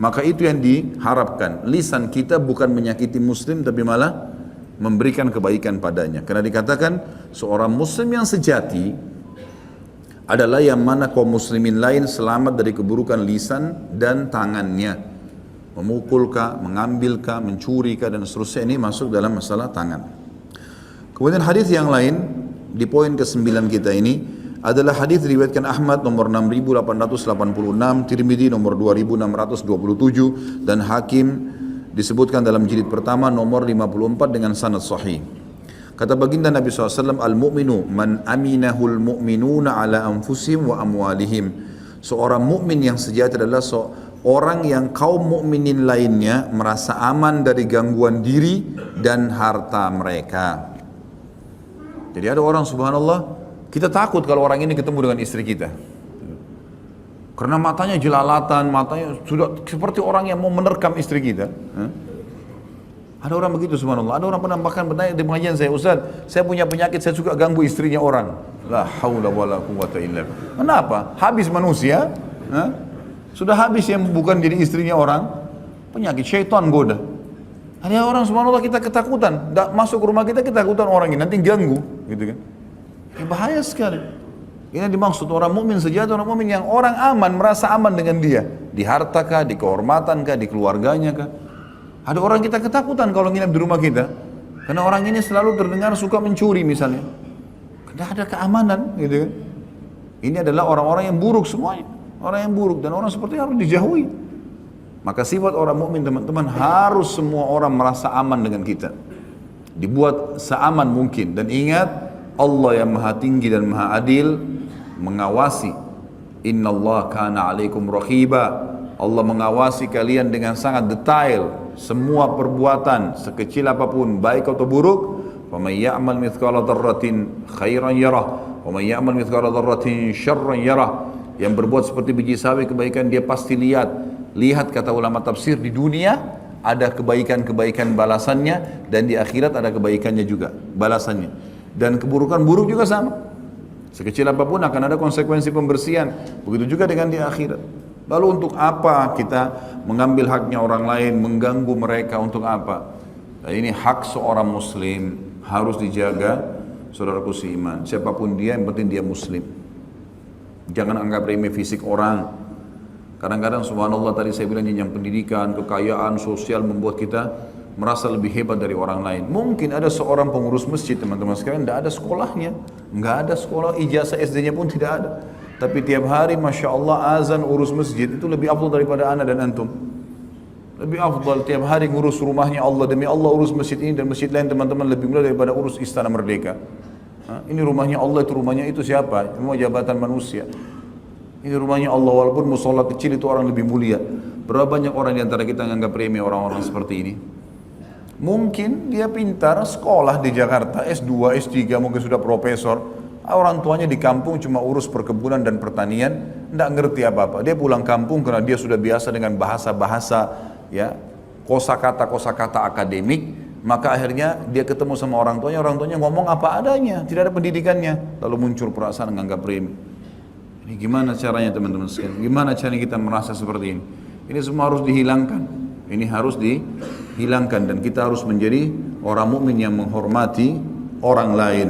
Maka itu yang diharapkan. Lisan kita bukan menyakiti muslim tapi malah memberikan kebaikan padanya. Karena dikatakan seorang muslim yang sejati adalah yang mana kaum muslimin lain selamat dari keburukan lisan dan tangannya. Memukulkah, mengambilkah, mencurikah dan seterusnya, ini masuk dalam masalah tangan. Kemudian hadis yang lain di poin ke-9 kita ini adalah hadis riwayatkan Ahmad nomor 6886, Tirmidzi nomor 2627 dan Hakim disebutkan dalam jilid pertama nomor 54 dengan sanad sahih. Kata baginda Nabi SAW, al-mu'minu man aminahul mu'minuna ala anfusihim wa amwalihim. Seorang mukmin yang sejati adalah seorang yang kaum mukminin lainnya merasa aman dari gangguan diri dan harta mereka. Jadi ada orang subhanallah, kita takut kalau orang ini ketemu dengan istri kita. Karena matanya jelalatan, matanya sudah seperti orang yang mau menerkam istri kita. Ada orang begitu subhanallah. Ada orang pernah bahkan bertanya di pengajian saya, Ustaz, saya punya penyakit, saya suka ganggu istrinya orang. La haula wala quwwata illa billah. Kenapa? Habis manusia, sudah habis yang bukan jadi istrinya orang, penyakit syaitan goda. Ada orang subhanallah kita ketakutan, masuk ke rumah kita ketakutan orang ini nanti ganggu, gitu kan? Ya, bahaya sekali. Ini dimaksud orang mukmin sejati, orang mukmin yang orang aman, merasa aman dengan dia, di harta kah, di kehormatan kah, di keluarganya kah. Ada orang kita ketakutan kalau nginap di rumah kita, karena orang ini selalu terdengar suka mencuri misalnya. Tidak ada keamanan, gitu kan? Ini adalah orang-orang yang buruk semuanya, orang yang buruk dan orang seperti harus dijauhi. Maka sifat orang mukmin teman-teman harus semua orang merasa aman dengan kita, dibuat seaman mungkin. Dan ingat, Allah yang maha tinggi dan maha adil mengawasi. Innallaha kana alaikum raqiba. Allah mengawasi kalian dengan sangat detail semua perbuatan sekecil apapun baik atau buruk. Wa may ya'mal mithqala dzarratin khairan yarah wa may ya'mal mithqala dzarratin syarran yarah. Yang berbuat seperti biji sawi kebaikan dia pasti lihat. Lihat kata ulama tafsir, di dunia ada kebaikan-kebaikan balasannya dan di akhirat ada kebaikannya juga balasannya. Dan keburukan buruk juga sama. Sekecil apapun akan ada konsekuensi pembersihan. Begitu juga dengan di akhirat. Lalu untuk apa kita mengambil haknya orang lain, mengganggu mereka, untuk apa? Nah, ini hak seorang muslim harus dijaga, saudaraku seiman. Siapapun dia, yang penting dia muslim. Jangan anggap remeh fisik orang. Kadang-kadang subhanallah tadi saya bilang jenjang pendidikan, kekayaan, sosial membuat kita merasa lebih hebat dari orang lain. Mungkin ada seorang pengurus masjid teman-teman sekalian, tidak ada sekolahnya, nggak ada sekolah, ijazah SD-nya pun tidak ada. Tapi tiap hari Masya Allah azan urus masjid itu lebih afdal daripada ana dan antum. Lebih afdal tiap hari ngurus rumahnya Allah, demi Allah urus masjid ini dan masjid lain teman-teman lebih mulia daripada urus Istana Merdeka. Ini rumahnya Allah, itu rumahnya itu siapa? Semua jabatan manusia. Ini rumahnya Allah, walaupun musola kecil itu orang lebih mulia. Berapa banyak orang di antara kita menganggap remeh orang-orang seperti ini? Mungkin dia pintar, sekolah di Jakarta, S2, S3, mungkin sudah profesor. Orang tuanya di kampung cuma urus perkebunan dan pertanian, tidak ngerti apa-apa. Dia pulang kampung karena dia sudah biasa dengan bahasa-bahasa, ya, kosakata akademik. Maka akhirnya dia ketemu sama orang tuanya ngomong apa adanya, tidak ada pendidikannya. Lalu muncul perasaan menganggap remeh. Ini gimana caranya teman-teman sekalian? Gimana caranya kita merasa seperti ini? Ini semua harus dihilangkan. Ini harus dihilangkan dan kita harus menjadi orang mukmin yang menghormati orang lain.